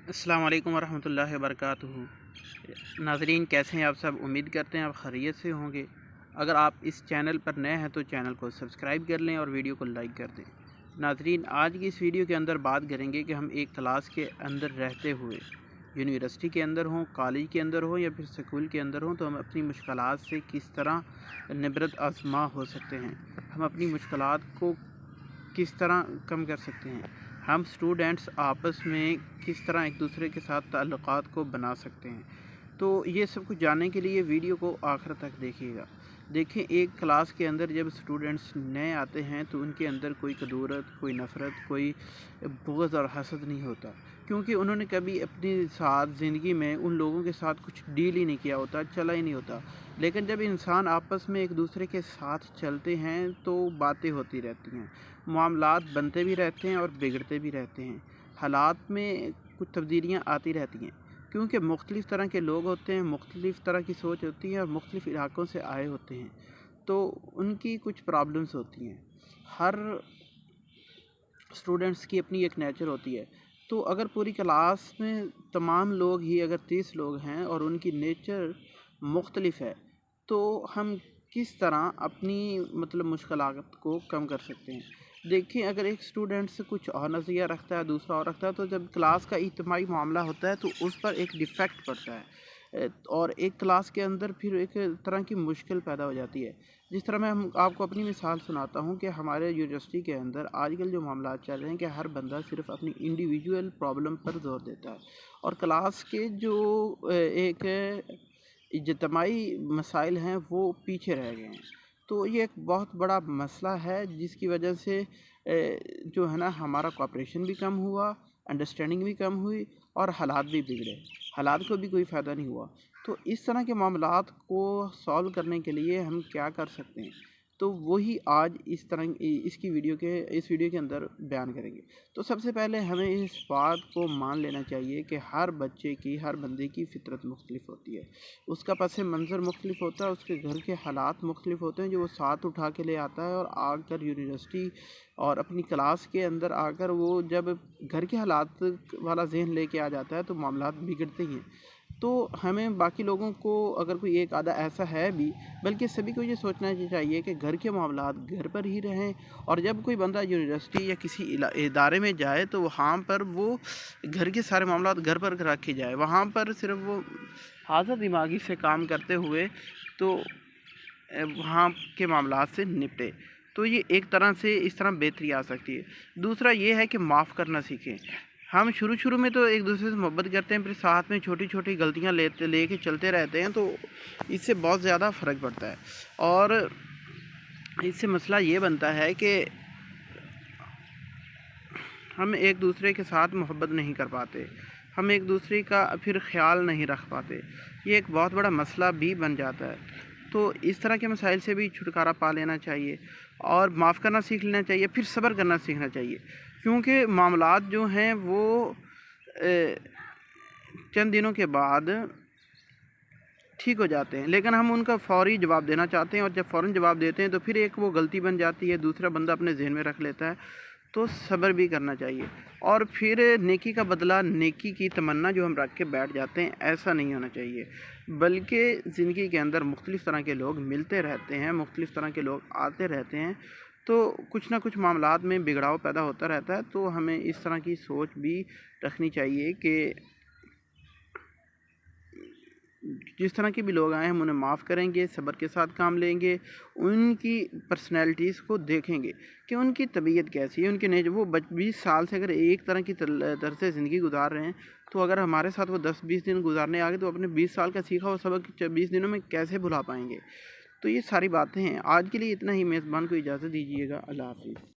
السلام علیکم ورحمۃ اللہ وبرکاتہ۔ ناظرین کیسے ہیں آپ سب؟ امید کرتے ہیں آپ خیریت سے ہوں گے۔ اگر آپ اس چینل پر نئے ہیں تو چینل کو سبسکرائب کر لیں اور ویڈیو کو لائک کر دیں۔ ناظرین آج کی اس ویڈیو کے اندر بات کریں گے کہ ہم ایک کلاس کے اندر رہتے ہوئے، یونیورسٹی کے اندر ہوں، کالج کے اندر ہوں یا پھر سکول کے اندر ہوں، تو ہم اپنی مشکلات سے کس طرح نبرد آزما ہو سکتے ہیں، ہم اپنی مشکلات کو کس طرح کم کر سکتے ہیں، ہم اسٹوڈنٹس آپس میں کس طرح ایک دوسرے کے ساتھ تعلقات کو بنا سکتے ہیں۔ تو یہ سب کچھ جاننے کے لیے ویڈیو کو آخر تک دیکھیے گا۔ دیکھیں، ایک کلاس کے اندر جب اسٹوڈنٹس نئے آتے ہیں تو ان کے اندر کوئی کدورت، کوئی نفرت، کوئی بغض اور حسد نہیں ہوتا، کیونکہ انہوں نے کبھی اپنی ساتھ زندگی میں ان لوگوں کے ساتھ کچھ ڈیل ہی نہیں کیا ہوتا، چلا ہی نہیں ہوتا۔ لیکن جب انسان آپس میں ایک دوسرے کے ساتھ چلتے ہیں تو باتیں ہوتی رہتی ہیں، معاملات بنتے بھی رہتے ہیں اور بگڑتے بھی رہتے ہیں، حالات میں کچھ تبدیلیاں آتی رہتی ہیں، کیونکہ مختلف طرح کے لوگ ہوتے ہیں، مختلف طرح کی سوچ ہوتی ہے اور مختلف علاقوں سے آئے ہوتے ہیں، تو ان کی کچھ پرابلمس ہوتی ہیں۔ ہر اسٹوڈنٹس کی اپنی ایک نیچر ہوتی ہے، تو اگر پوری کلاس میں تمام لوگ ہی اگر 30 لوگ ہیں اور ان کی نیچر مختلف ہے، تو ہم کس طرح اپنی مشکلات کو کم کر سکتے ہیں۔ دیکھیں، اگر ایک اسٹوڈنٹ سے کچھ اور نظریہ رکھتا ہے، دوسرا اور رکھتا ہے، تو جب کلاس کا اجتماعی معاملہ ہوتا ہے تو اس پر ایک ڈیفیکٹ پڑتا ہے، اور ایک کلاس کے اندر پھر ایک طرح کی مشکل پیدا ہو جاتی ہے۔ جس طرح میں آپ کو اپنی مثال سناتا ہوں کہ ہمارے یونیورسٹی کے اندر آج کل جو معاملات چل رہے ہیں کہ ہر بندہ صرف اپنی انڈیویجول پرابلم پر زور دیتا ہے، اور کلاس کے جو ایک اجتماعی مسائل ہیں وہ پیچھے رہ گئے ہیں۔ تو یہ ایک بہت بڑا مسئلہ ہے، جس کی وجہ سے جو ہے نا ہمارا کوآپریشن بھی کم ہوا، انڈرسٹینڈنگ بھی کم ہوئی اور حالات بھی بگڑے، حالات کو بھی کوئی فائدہ نہیں ہوا۔ تو اس طرح کے معاملات کو سالو کرنے کے لیے ہم کیا کر سکتے ہیں، تو وہی آج اس ویڈیو کے اندر بیان کریں گے۔ تو سب سے پہلے ہمیں اس بات کو مان لینا چاہیے کہ ہر بچے کی، ہر بندے کی فطرت مختلف ہوتی ہے، اس کا پس منظر مختلف ہوتا ہے، اس کے گھر کے حالات مختلف ہوتے ہیں جو وہ ساتھ اٹھا کے لے آتا ہے، اور آ کر یونیورسٹی اور اپنی کلاس کے اندر آ کر وہ جب گھر کے حالات والا ذہن لے کے آ جاتا ہے تو معاملات بگڑتے ہیں۔ تو ہمیں باقی لوگوں کو، اگر کوئی ایک آدھا ایسا ہے بھی، بلکہ سبھی کو یہ سوچنا چاہیے کہ گھر کے معاملات گھر پر ہی رہیں، اور جب کوئی بندہ یونیورسٹی یا کسی ادارے میں جائے تو وہاں پر وہ گھر کے سارے معاملات گھر پر رکھے جائے، وہاں پر صرف وہ حاضر دماغی سے کام کرتے ہوئے تو وہاں کے معاملات سے نپٹے، تو یہ ایک طرح سے اس طرح بہتری آ سکتی ہے۔ دوسرا یہ ہے کہ معاف کرنا سیکھیں۔ ہم شروع میں تو ایک دوسرے سے محبت کرتے ہیں، پھر ساتھ میں چھوٹی چھوٹی غلطیاں لے کے چلتے رہتے ہیں، تو اس سے بہت زیادہ فرق پڑتا ہے، اور اس سے مسئلہ یہ بنتا ہے کہ ہم ایک دوسرے کے ساتھ محبت نہیں کر پاتے، ہم ایک دوسرے کا پھر خیال نہیں رکھ پاتے، یہ ایک بہت بڑا مسئلہ بھی بن جاتا ہے۔ تو اس طرح کے مسائل سے بھی چھٹکارا پا لینا چاہیے، اور معاف کرنا سیکھ لینا چاہیے، پھر صبر کرنا سیکھنا چاہیے، کیونکہ معاملات جو ہیں وہ چند دنوں کے بعد ٹھیک ہو جاتے ہیں، لیکن ہم ان کا فوری جواب دینا چاہتے ہیں، اور جب فوراً جواب دیتے ہیں تو پھر ایک وہ غلطی بن جاتی ہے، دوسرا بندہ اپنے ذہن میں رکھ لیتا ہے۔ تو صبر بھی کرنا چاہیے، اور پھر نیکی کا بدلہ نیکی کی تمنا جو ہم رکھ کے بیٹھ جاتے ہیں، ایسا نہیں ہونا چاہیے، بلکہ زندگی کے اندر مختلف طرح کے لوگ ملتے رہتے ہیں، مختلف طرح کے لوگ آتے رہتے ہیں، تو کچھ نہ کچھ معاملات میں بگڑاؤ پیدا ہوتا رہتا ہے۔ تو ہمیں اس طرح کی سوچ بھی رکھنی چاہیے کہ جس طرح کے بھی لوگ آئے ہم انہیں معاف کریں گے، صبر کے ساتھ کام لیں گے، ان کی پرسنالٹیز کو دیکھیں گے کہ ان کی طبیعت کیسی ہے، ان کے نیچر، وہ 20 سال سے اگر ایک طرح کی طرز زندگی گزار رہے ہیں، تو اگر ہمارے ساتھ وہ 10-20 دن گزارنے آگے تو اپنے 20 سال کا سیکھا وہ سبق 20 دنوں میں کیسے بھلا پائیں گے۔ تو یہ ساری باتیں ہیں۔ آج کے لیے اتنا ہی، میزبان کو اجازت دیجیے گا۔ اللہ حافظ۔